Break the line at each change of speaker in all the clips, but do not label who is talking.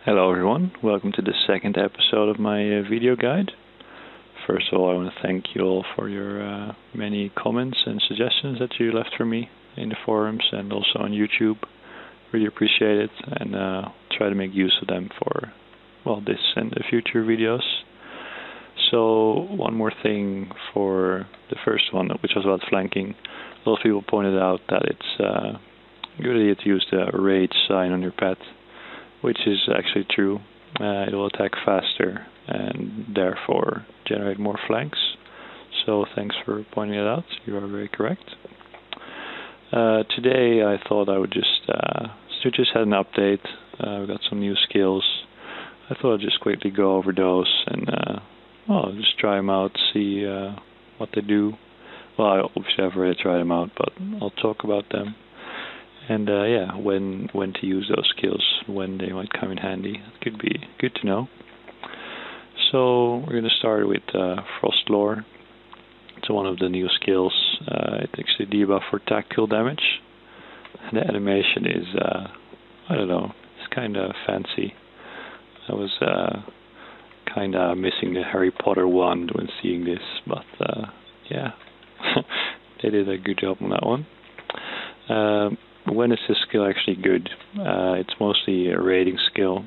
Hello everyone, welcome to the second episode of my video guide. First of all, I want to thank you all for your many comments and suggestions that you left for me in the forums and also on YouTube. Really appreciate it, and try to make use of them for, well, this and the future videos. So one more thing for the first one, which was about flanking. A lot of people pointed out that it's a good idea to use the rage sign on your pet, which is actually true. It will attack faster and therefore generate more flanks. So thanks for pointing it out. You are very correct. Today I thought I would just had an update. We got some new skills. I thought I'd just quickly go over those and just try them out, see what they do. Well, I obviously have already tried them out, but I'll talk about them. And when to use those skills, when they might come in handy. It could be good to know. So we're going to start with Frost Lore. It's one of the new skills. It actually debuff for tactical damage. And the animation is, I don't know, it's kind of fancy. I was kind of missing the Harry Potter wand when seeing this, but yeah, they did a good job on that one. When is this skill actually good? It's mostly a raiding skill.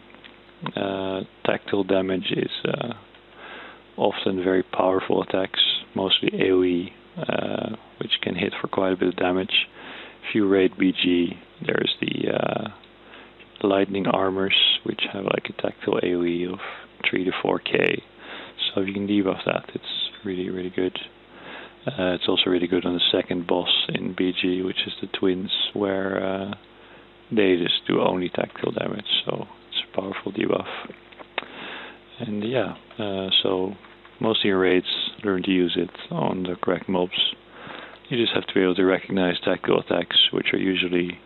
Tactical damage is often very powerful attacks, mostly AoE, which can hit for quite a bit of damage. If you raid BG, there's the lightning armors, which have like a tactical AoE of 3 to 4k. So if you can debuff that, it's really, really good. It's also really good on the second boss in BG, which is the twins, where they just do only tactical damage, so it's a powerful debuff. And yeah, so most of your raids, learn to use it on the correct mobs. You just have to be able to recognize tactical attacks, which are usually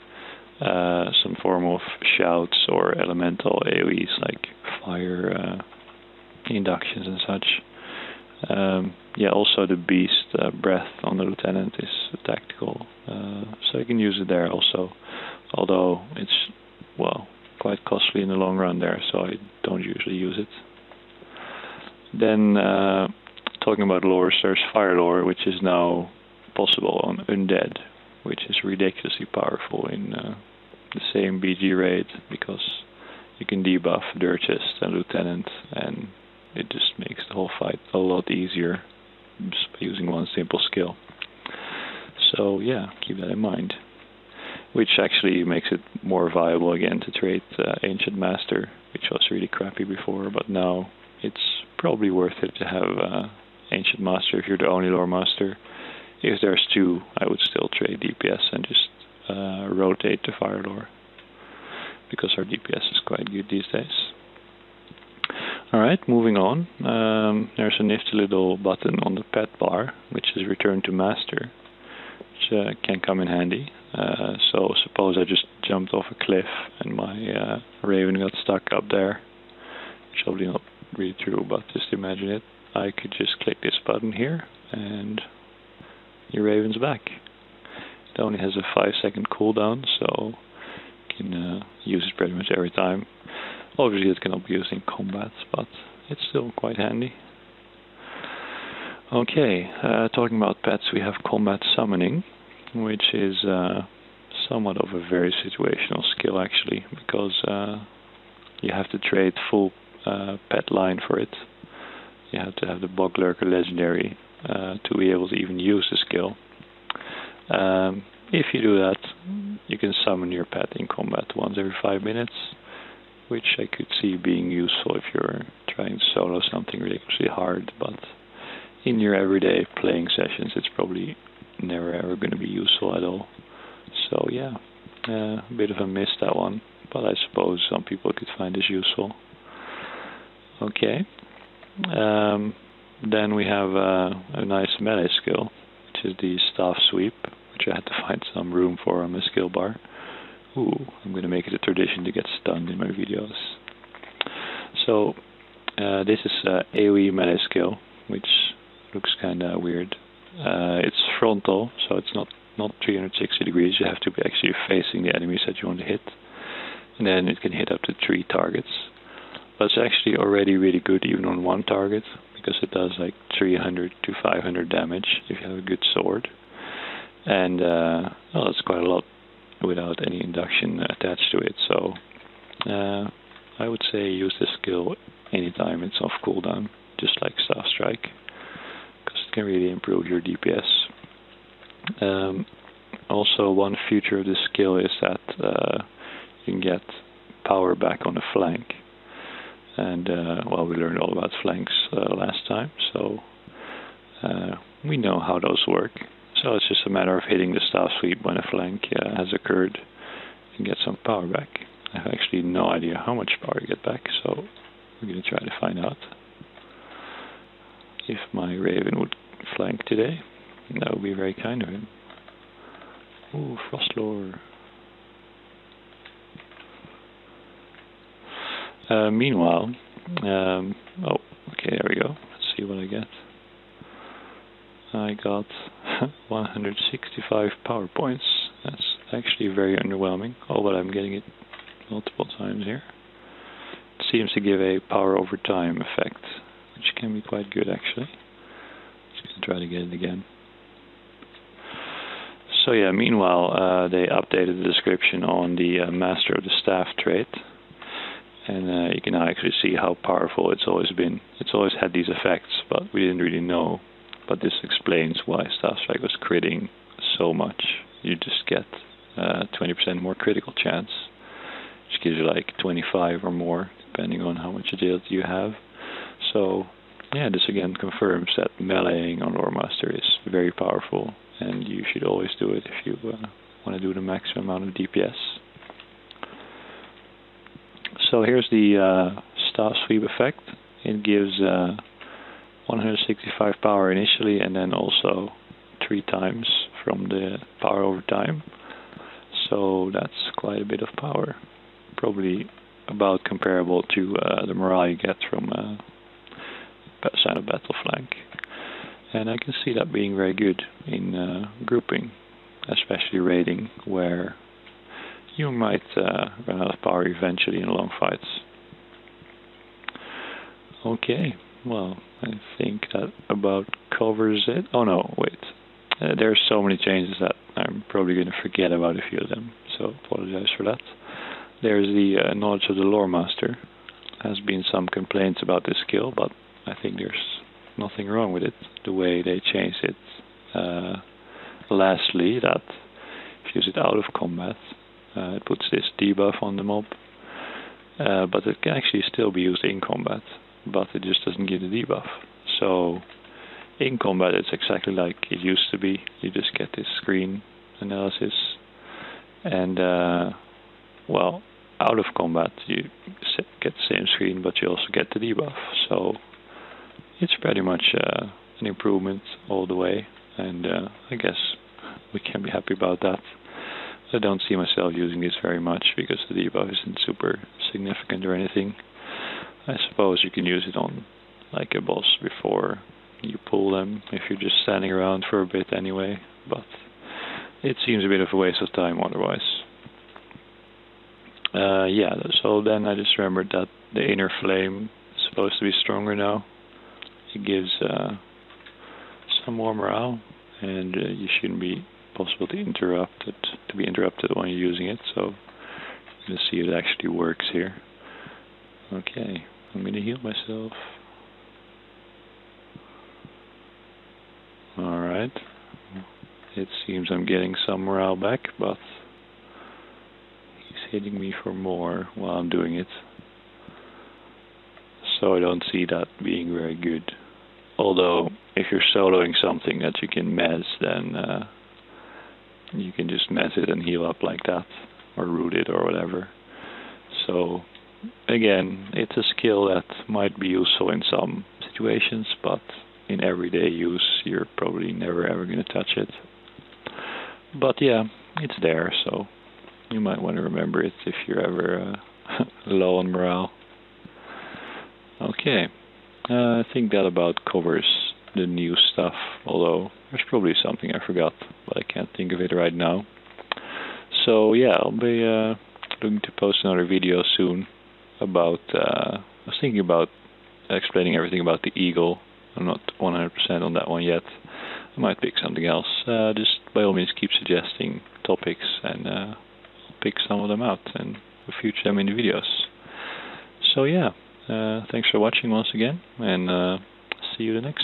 some form of shouts or elemental AoEs like fire inductions and such. Also the beast breath on the lieutenant is tactical, so you can use it there also, although it's, well, quite costly in the long run there, so I don't usually use it. Then talking about lores, there's fire lore, which is now possible on undead, which is ridiculously powerful in the same BG raid, because you can debuff Dirchest and Lieutenant, and it just makes the whole fight a lot easier just by using one simple skill. So yeah, keep that in mind. Which actually makes it more viable again to trade Ancient Master, which was really crappy before, but now it's probably worth it to have Ancient Master if you're the only lore master. If there's two, I would still trade DPS and just rotate to fire lore, because our DPS is quite good these days. Alright, moving on. There's a nifty little button on the pet bar, which is Return to Master, which can come in handy. So suppose I just jumped off a cliff and my raven got stuck up there, which is probably not really true, but just imagine it. I could just click this button here and your raven's back. It only has a 5-second cooldown, so you can use it pretty much every time. Obviously it cannot be used in combat, but it's still quite handy. Okay, talking about pets, we have combat summoning, which is somewhat of a very situational skill actually, because you have to trade full pet line for it. You have to have the Bog Lurker legendary to be able to even use the skill. If you do that, you can summon your pet in combat once every 5 minutes, which I could see being useful if you're trying to solo something ridiculously hard, but in your everyday playing sessions it's probably never ever going to be useful at all. So yeah, a bit of a miss, that one, but I suppose some people could find this useful. Okay, then we have a nice melee skill, which is the Staff Sweep, which I had to find some room for on the skill bar. Ooh, I'm going to make it a tradition to get stunned in my videos. So, this is AoE melee skill, which looks kind of weird. It's frontal, so it's not 360 degrees. You have to be actually facing the enemies that you want to hit. And then it can hit up to 3 targets. but it's actually already really good even on one target, because it does like 300 to 500 damage if you have a good sword. And well, it's quite a lot without any induction attached to it, so I would say use this skill anytime it's off cooldown, just like Staff Strike, because it can really improve your DPS. Also, one feature of this skill is that you can get power back on the flank, and well, we learned all about flanks last time, so we know how those work. So it's just a matter of hitting the staff sweep when a flank has occurred and get some power back. I have actually no idea how much power you get back, so we're going to try to find out. If my Raven would flank today, that would be very kind of him. Ooh, Frostlore. Meanwhile, oh, okay, there we go. Let's see what I get. I got 165 power points. That's actually very underwhelming. Oh, but I'm getting it multiple times here. It seems to give a power over time effect, which can be quite good actually. Just gonna try to get it again. So yeah, meanwhile, they updated the description on the Master of the Staff trait, and you can now actually see how powerful it's always been. It's always had these effects, but we didn't really know. But this explains why Staff Strike was critting so much. You just get 20% more critical chance, which gives you like 25 or more, depending on how much agility you have. So yeah, this again confirms that meleeing on Lore Master is very powerful, and you should always do it if you want to do the maximum amount of DPS. So here's the Staff Sweep effect. It gives 165 power initially, and then also 3 times from the power over time. So that's quite a bit of power. Probably about comparable to the morale you get from Sign of Battle Flank. And I can see that being very good in grouping, especially raiding, where you might run out of power eventually in long fights. Okay, well, I think that about covers it. Oh no, wait. There are so many changes that I'm probably going to forget about a few of them, so apologize for that. There's the knowledge of the Lore Master. There has been some complaints about this skill, but I think there's nothing wrong with it, the way they changed it. Lastly, that if you use it out of combat, it puts this debuff on the mob, but it can actually still be used in combat, but it just doesn't give the debuff. So in combat it's exactly like it used to be. You just get this screen analysis, and well, out of combat you get the same screen, but you also get the debuff. So it's pretty much an improvement all the way, and I guess we can be happy about that. I don't see myself using this very much because the debuff isn't super significant or anything. I suppose you can use it on like a boss before you pull them, if you're just standing around for a bit anyway, but it seems a bit of a waste of time otherwise. Yeah, so then I just remembered that the inner flame is supposed to be stronger now. It gives some more morale, and you shouldn't be possible to be interrupted when you're using it, so I'm going to see if it actually works here. Okay, I'm going to heal myself. Alright, it seems I'm getting some morale back, but he's hitting me for more while I'm doing it. So I don't see that being very good. Although, if you're soloing something that you can mez, then you can just mez it and heal up like that, or root it or whatever. So, again, it's a skill that might be useful in some situations, but in everyday use you're probably never ever going to touch it. But yeah, it's there, so you might want to remember it if you're ever low on morale. Okay, I think that about covers the new stuff, although there's probably something I forgot, but I can't think of it right now. So yeah, I'll be looking to post another video soon about a was thinking about explaining everything about the eagle. I'm not 100% on that one yet. I might pick something else. Just by all means keep suggesting topics, and I'll pick some of them out and feature them in the videos. So yeah, thanks for watching once again, and see you the next time.